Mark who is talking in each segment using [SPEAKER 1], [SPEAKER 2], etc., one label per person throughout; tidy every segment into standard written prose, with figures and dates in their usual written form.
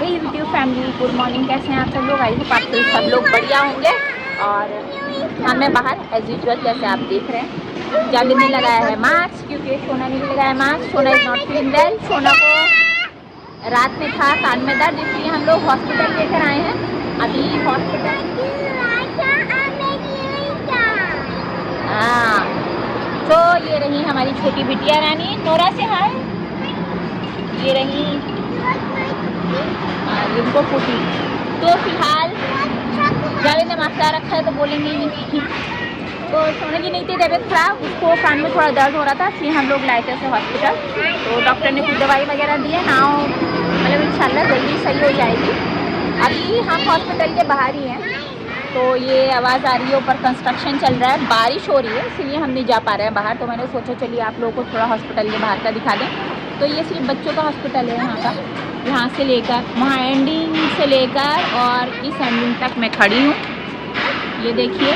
[SPEAKER 1] YouTube family, good morning. कैसे हैं आप सब लोग? आई होप आप सब लोग बढ़िया होंगे। और मैं बाहर एज यूजुअल जैसे आप देख रहे हैं, जाने ने लगाया है मास्क, क्योंकि सोना ने भी लगाया मास्क। सोना इज नॉट फीलिंग वेल। सोना को रात में था कान में दर्द, इसलिए हम लोग हॉस्पिटल लेकर आए हैं। अभी हॉस्पिटल हाँ, तो ये रही हमारी छोटी बिटिया रानी। नोरा से हाय। ये रही इनको फूटी। तो फिलहाल जावेद ने मास्क लगा रखा है तो बोलेंगे नहीं ठीक। तो सोने की नहीं थी तबीयत खराब, उसको कान में थोड़ा दर्द हो रहा था, इसलिए हम लोग लाए थे उसे हॉस्पिटल। तो डॉक्टर ने कुछ दवाई वगैरह दी है ना, मतलब इंशाल्लाह जल्दी सही हो जाएगी। अभी हम हॉस्पिटल के बाहर ही हैं। तो ये आवाज़ आ रही है, ऊपर कंस्ट्रक्शन चल रहा है, बारिश हो रही है, इसीलिए हम नहीं जा पा रहे हैं बाहर। तो मैंने सोचा चलिए आप लोगों को थोड़ा हॉस्पिटल के बाहर का दिखा दें। तो ये सिर्फ बच्चों का हॉस्पिटल है यहाँ का। यहाँ से लेकर वहाँ एंडिंग से लेकर और इस एंडिंग तक मैं खड़ी हूँ। ये देखिए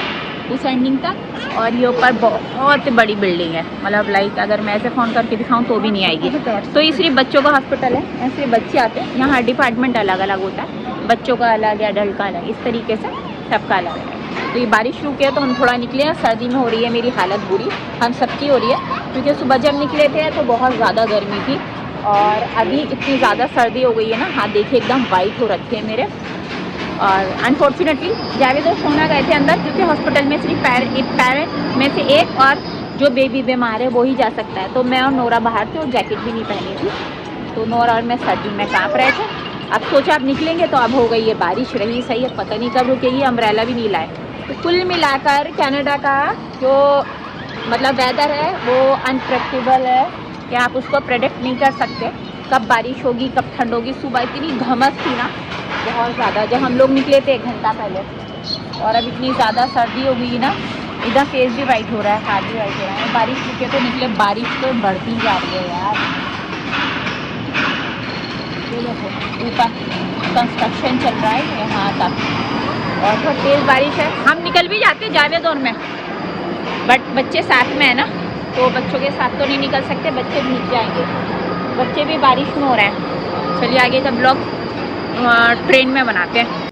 [SPEAKER 1] उस एंडिंग तक। और ये ऊपर बहुत बड़ी बिल्डिंग है, मतलब लाइक अगर मैं ऐसे फ़ोन करके दिखाऊँ तो भी नहीं आएगी। तो ये सिर्फ बच्चों का हॉस्पिटल है, ऐसे बच्चे आते हैं यहाँ। हर डिपार्टमेंट अलग अलग होता है, बच्चों का अलग है, अडल्ट का अलग, इस तरीके से सबका अलग है। तो ये बारिश रुकी है तो हम थोड़ा निकले हैं। सर्दी में हो रही है मेरी हालत बुरी, हम सबकी हो रही है, क्योंकि सुबह जब निकले थे तो बहुत ज़्यादा गर्मी थी और अभी इतनी ज़्यादा सर्दी हो गई है ना। हाथ देखिए एकदम वाइट हो रखे हैं मेरे। और अनफॉर्चुनेटली जावेद और सोना गए थे अंदर, क्योंकि हॉस्पिटल में सिर्फ पेरेंट में से एक और जो बेबी बीमार है वो ही जा सकता है। तो मैं और नोरा बाहर थे और जैकेट भी नहीं पहनी थी, तो नोरा और मैं सर्दी में काँप रहे थे। अब सोचा अब निकलेंगे तो अब हो गई है बारिश। रही सही है, पता नहीं कब रुकेगी। अम्ब्रेला भी नहीं लाए। तो कुल मिलाकर कनाडा का जो मतलब वेदर है वो अनप्रेडिक्टेबल है, कि आप उसको प्रेडिक्ट नहीं कर सकते कब बारिश होगी कब ठंड होगी। सुबह इतनी घमस थी ना बहुत ज़्यादा, जब हम लोग निकले थे 1 घंटा पहले, और अब इतनी ज़्यादा सर्दी हो गई ना, इधर फेस भी वाइट हो रहा है, हाथ भी वाइट हो रहा है। बारिश रुके तो निकले, बारिश तो बढ़ती जा रही है यार। ऊपर कंस्ट्रक्शन चल रहा है यहाँ तक और बहुत तेज़ बारिश है। हम निकल भी जाते जावेद और मैं, बट बच्चे साथ में है ना, तो बच्चों के साथ तो नहीं निकल सकते, बच्चे भीग जाएंगे। बच्चे भी बारिश में हो रहे हैं। चलिए आगे का ब्लॉग ट्रेन में बनाते हैं।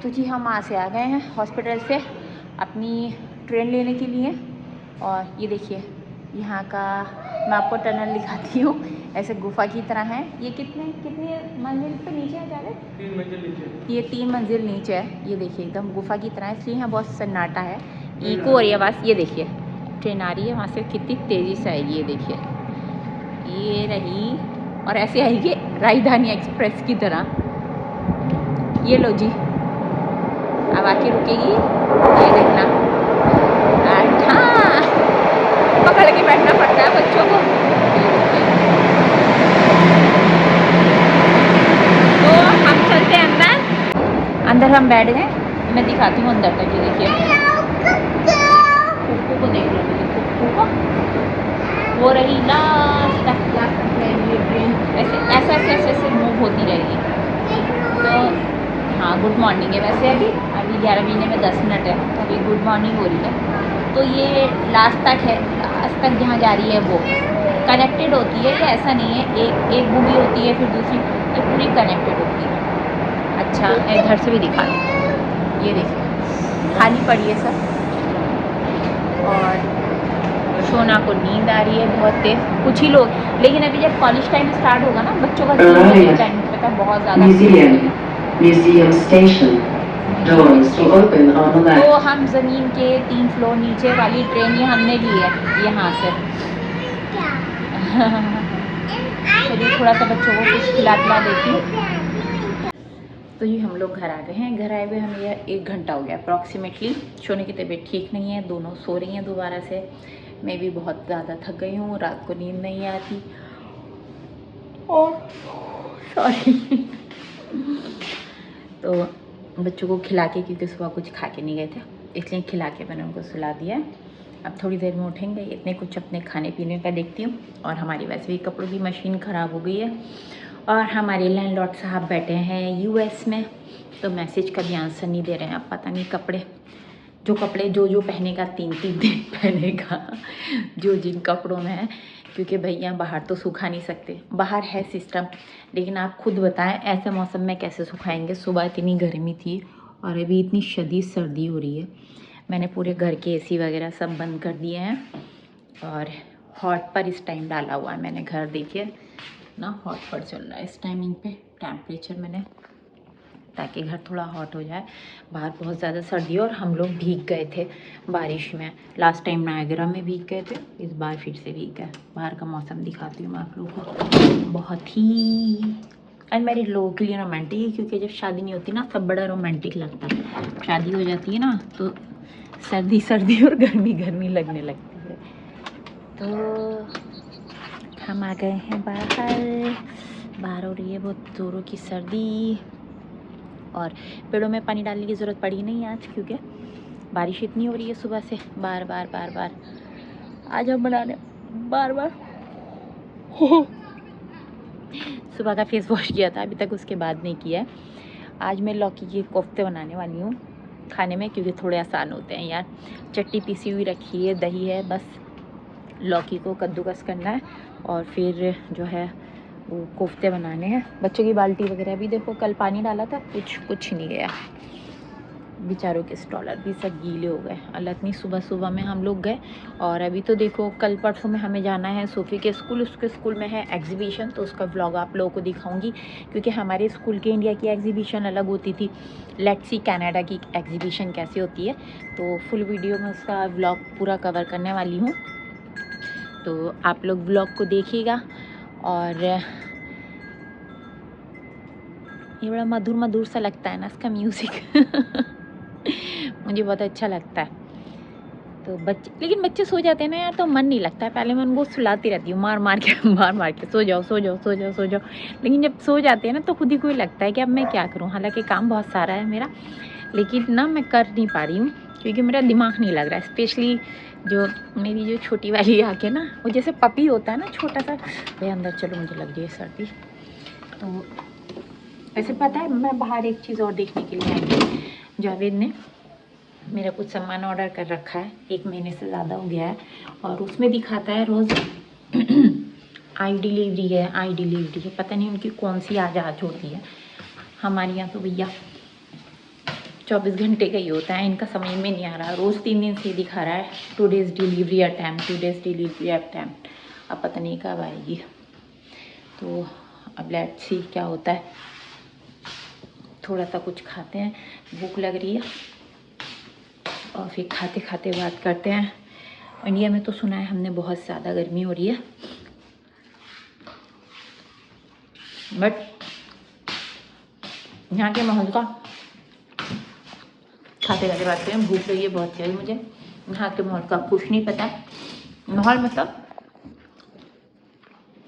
[SPEAKER 1] तो जी हम वहाँ से आ गए हैं हॉस्पिटल से अपनी ट्रेन लेने के लिए। और ये देखिए यहाँ का मैं आपको टनल दिखाती हूँ, ऐसे गुफा की तरह है। ये कितने मंजिल पे नीचे है जावेद?
[SPEAKER 2] 3 मंजिल नीचे।
[SPEAKER 1] ये 3 मंजिल नीचे है। ये देखिए एकदम गुफा की तरह है, इसलिए यहाँ बहुत सन्नाटा है। इको और ये आवाज़, ये देखिए ट्रेन आ रही है वहाँ से, कितनी तेज़ी से आएगी। ये देखिए ये रही, और ऐसे आएगी राजधानी एक्सप्रेस की तरह। ये लो जी, अब आके रुकेगी, ये देखना। हाँ, पकड़ के बैठना पड़ता है बच्चों को। तो हम चलते हैं अंदर हम बैठ गए। मैं दिखाती हूँ अंदर तक। ये देखिए कुक्कू को देख लो, कुक्कू को, वो रही लास्ट तक ट्रेन ऐसे ऐसे मूव होती रहेगी। तो हाँ गुड मॉर्निंग है वैसे। अभी 11 बजने में 10 मिनट है, तो अभी गुड मॉर्निंग हो रही है। तो ये लास्ट तक है, लास्ट तक जहाँ जा रही है वो कनेक्टेड होती है। ये ऐसा नहीं है एक बोगी होती है फिर दूसरी, ये पूरी कनेक्टेड होती है। अच्छा इधर से भी दिखा दूँ, ये देखिए खाली पड़ी है सब। और सोना को नींद आ रही है बहुत तेज, कुछ ही लोग। लेकिन अभी जब कॉलेज टाइम स्टार्ट होगा ना बच्चों का टाइम पता बहुत ज़्यादा।
[SPEAKER 3] Museum station. Doors to open on the left.
[SPEAKER 1] तो हम ज़मीन के 3 फ्लोर नीचे वाली ट्रेन ये हमने ली है यहाँ से। चलिए थोड़ा सा बच्चों को कुछ खिला देती हूँ। तो ये हम लोग घर आ गए हैं। घर आए हुए हमें यह 1 घंटा हो गया अप्रॉक्सीमेटली। सोने की तबीयत ठीक नहीं है, दोनों सो रही हैं दोबारा से। मैं भी बहुत ज़्यादा थक गई हूँ, रात को नींद नहीं आती। और सॉरी तो बच्चों को खिला के, क्योंकि सुबह कुछ खा के नहीं गए थे, इसलिए खिला के मैंने उनको सुला दिया। अब थोड़ी देर में उठेंगे, इतने कुछ अपने खाने पीने का देखती हूँ। और हमारी वैसे भी कपड़ों की मशीन ख़राब हो गई है। और हमारे लैंडलॉर्ड साहब बैठे हैं यूएस में, तो मैसेज का भी आंसर नहीं दे रहे हैं। अब पता नहीं कपड़े जो पहनेगा 3-3 दिन पहनेगा, जो जिन कपड़ों में है। क्योंकि भैया बाहर तो सूखा नहीं सकते, बाहर है सिस्टम, लेकिन आप खुद बताएं ऐसे मौसम में कैसे सुखाएंगे। सुबह इतनी गर्मी थी और अभी इतनी शदीद सर्दी हो रही है। मैंने पूरे घर के एसी वगैरह सब बंद कर दिए हैं और हॉट पर इस टाइम डाला हुआ है मैंने। घर देखिए ना, हॉट पर चल रहा है इस टाइमिंग पे टेम्परेचर मैंने, ताकि घर थोड़ा हॉट हो जाए। बाहर बहुत ज़्यादा सर्दी है और हम लोग भीग गए थे बारिश में। लास्ट टाइम नायगरा में भीग गए थे, इस बार फिर से भीग गए। बाहर का मौसम दिखाती हूँ मैं आप लोगों को। बहुत ही अनमैरिड लोगों के लिए रोमांटिक है, क्योंकि जब शादी नहीं होती ना तब बड़ा रोमांटिक लगता है। शादी हो जाती है ना तो सर्दी सर्दी और गर्मी गर्मी लगने लगती है। तो हम आ गए हैं बाहर। बाहर हो रही है बहुत ज़ोरों की सर्दी और पेड़ों में पानी डालने की ज़रूरत पड़ी नहीं आज, क्योंकि बारिश इतनी हो रही है सुबह से। बार बार बार बार आज हम बनाने बार बार सुबह का फेस वॉश किया था, अभी तक उसके बाद नहीं किया है। आज मैं लौकी के कोफ्ते बनाने वाली हूँ खाने में, क्योंकि थोड़े आसान होते हैं यार। चट्टी पीसी हुई रखी है, दही है, बस लौकी को कद्दूकस करना है और फिर जो है वो कोफ्ते बनाने हैं। बच्चों की बाल्टी वगैरह भी देखो, कल पानी डाला था, कुछ नहीं गया। बेचारों के स्टॉलर भी सब गीले हो गए। अल्लाह इतनी सुबह सुबह में हम लोग गए और अभी तो देखो कल परसों में हमें जाना है सोफ़ी के स्कूल। उसके स्कूल में है एग्जीबिशन, तो उसका व्लॉग आप लोगों को दिखाऊंगी, क्योंकि हमारे स्कूल के इंडिया की एग्जीबिशन अलग होती थी। लेट्स सी कनाडा की एग्जीबिशन कैसे होती है, तो फुल वीडियो में उसका व्लॉग पूरा कवर करने वाली हूँ। तो आप लोग व्लॉग को देखिएगा। और ये बड़ा मधुर मधुर सा लगता है ना इसका म्यूज़िक मुझे बहुत अच्छा लगता है। तो लेकिन बच्चे सो जाते हैं ना यार, तो मन नहीं लगता है। पहले मैं उनको सुलाती रहती हूँ मार मार के सो जाओ सो जाओ सो जाओ सो जाओ। लेकिन जब सो जाते हैं ना तो खुद ही को ही लगता है कि अब मैं क्या करूँ। हालांकि काम बहुत सारा है मेरा, लेकिन ना मैं कर नहीं पा रही हूँ, क्योंकि मेरा दिमाग नहीं लग रहा है। स्पेशली जो मेरी जो छोटी वाली आके ना, वो जैसे पपी होता है ना छोटा सा। भैया अंदर चलो, मुझे लग रही है सर्दी। तो वैसे पता है मैं बाहर एक चीज़ और देखने के लिए आई। जावेद ने मेरा कुछ सामान ऑर्डर कर रखा है, 1 महीने से ज़्यादा हो गया है, और उसमें दिखाता है रोज़ आई डिलीवरी है, आई डिलीवरी है। पता नहीं उनकी कौन सी आज होती है। हमारे यहाँ तो भैया 24 घंटे का ही होता है, इनका समझ में नहीं आ रहा। रोज़ 3 दिन से दिखा रहा है 2 days delivery attempt, 2 days delivery attempt. अब पता नहीं कब आएगी। तो अब लेट्स सी क्या होता है। थोड़ा सा कुछ खाते हैं, भूख लग रही है, और फिर खाते खाते बात करते हैं। इंडिया में तो सुना है हमने बहुत ज़्यादा गर्मी हो रही है, बट यहाँ के माहौल का खाते खाते बात करें। भूख लगी है बहुत चाहिए मुझे। यहाँ के माहौल का कुछ नहीं पता। माहौल मतलब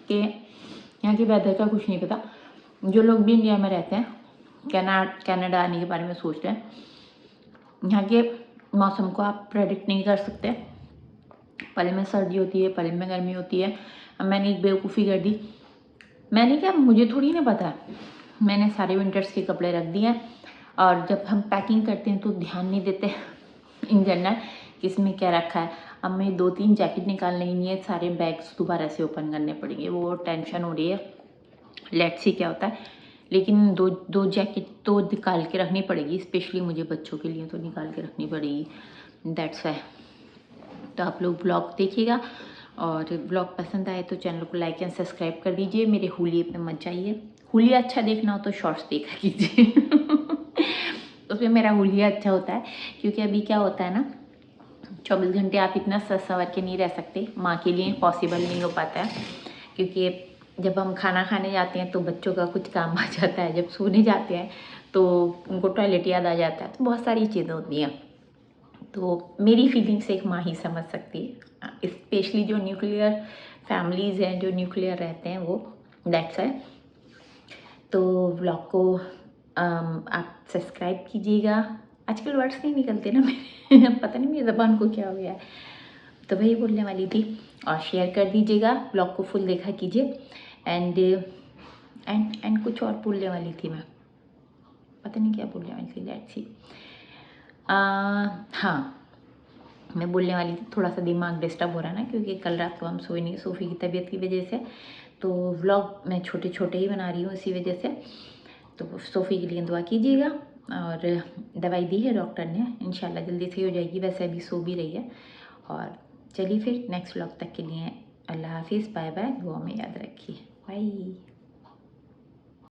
[SPEAKER 1] कि यहाँ के वेदर का कुछ नहीं पता। जो लोग भी इंडिया में रहते हैं, कनाडा आने के बारे में सोचते हैं, यहाँ के मौसम को आप प्रेडिक्ट नहीं कर सकते। पहले में सर्दी होती है, पहले में गर्मी होती है। अब मैंने एक बेवकूफ़ी कर दी। मैंने क्या, मुझे थोड़ी ना पता है। मैंने सारे विंटर्स के कपड़े रख दिए हैं, और जब हम पैकिंग करते हैं तो ध्यान नहीं देते इन जनरल किसमें क्या रखा है। अब मैं 2-3 जैकेट निकालने ही नहीं है, सारे बैग्स दोबारा से ओपन करने पड़ेंगे। वो टेंशन हो रही है, लेट्स सी क्या होता है। लेकिन दो जैकेट तो निकाल के रखनी पड़ेगी, स्पेशली मुझे बच्चों के लिए तो निकाल के रखनी पड़ेगी। That's why. तो आप लोग ब्लॉग देखिएगा, और ब्लॉग पसंद आए तो चैनल को लाइक एंड सब्सक्राइब कर दीजिए। मेरे हुलिये पे मत जाइए। हुलिया अच्छा देखना हो तो शॉर्ट्स देखा कीजिए उसमें मेरा हुलिया अच्छा होता है, क्योंकि अभी क्या होता है ना, 24 घंटे आप इतना संवर के नहीं रह सकते। माँ के लिए पॉसिबल नहीं हो पाता है, क्योंकि जब हम खाना खाने जाते हैं तो बच्चों का कुछ काम आ जाता है, जब सोने जाते हैं तो उनको टॉयलेट याद आ जाता है, तो बहुत सारी चीज़ें होती हैं। तो मेरी फीलिंग्स एक माँ ही समझ सकती है, स्पेशली जो न्यूक्लियर फैमिलीज़ हैं, जो न्यूक्लियर रहते हैं वो। That's why. तो व्लॉग को आप सब्सक्राइब कीजिएगा। आजकल वर्ड्स नहीं निकलते ना मेरे पता नहीं मेरी ज़बान को क्या हो गया है, तो वही बोलने वाली थी। और शेयर कर दीजिएगा, ब्लॉग को फुल देखा कीजिए। एंड कुछ और बोलने वाली थी मैं, पता नहीं क्या बोलने वाली थी। Let's see. हाँ, मैं बोलने वाली थी, थोड़ा सा दिमाग डिस्टर्ब हो रहा है ना, क्योंकि कल रात को हम सोए नहीं सोफ़ी की तबीयत की वजह से, तो व्लॉग मैं छोटे छोटे ही बना रही हूँ इसी वजह से। तो सोफ़ी के लिए दुआ कीजिएगा। और दवाई दी है डॉक्टर ने, इंशाल्लाह जल्दी सही हो जाएगी, वैसे अभी सो भी रही है। और चलिए फिर नेक्स्ट व्लॉग तक के लिए अल्लाह हाफिज़, बाय बाय, दुआ में याद रखिए, बाय।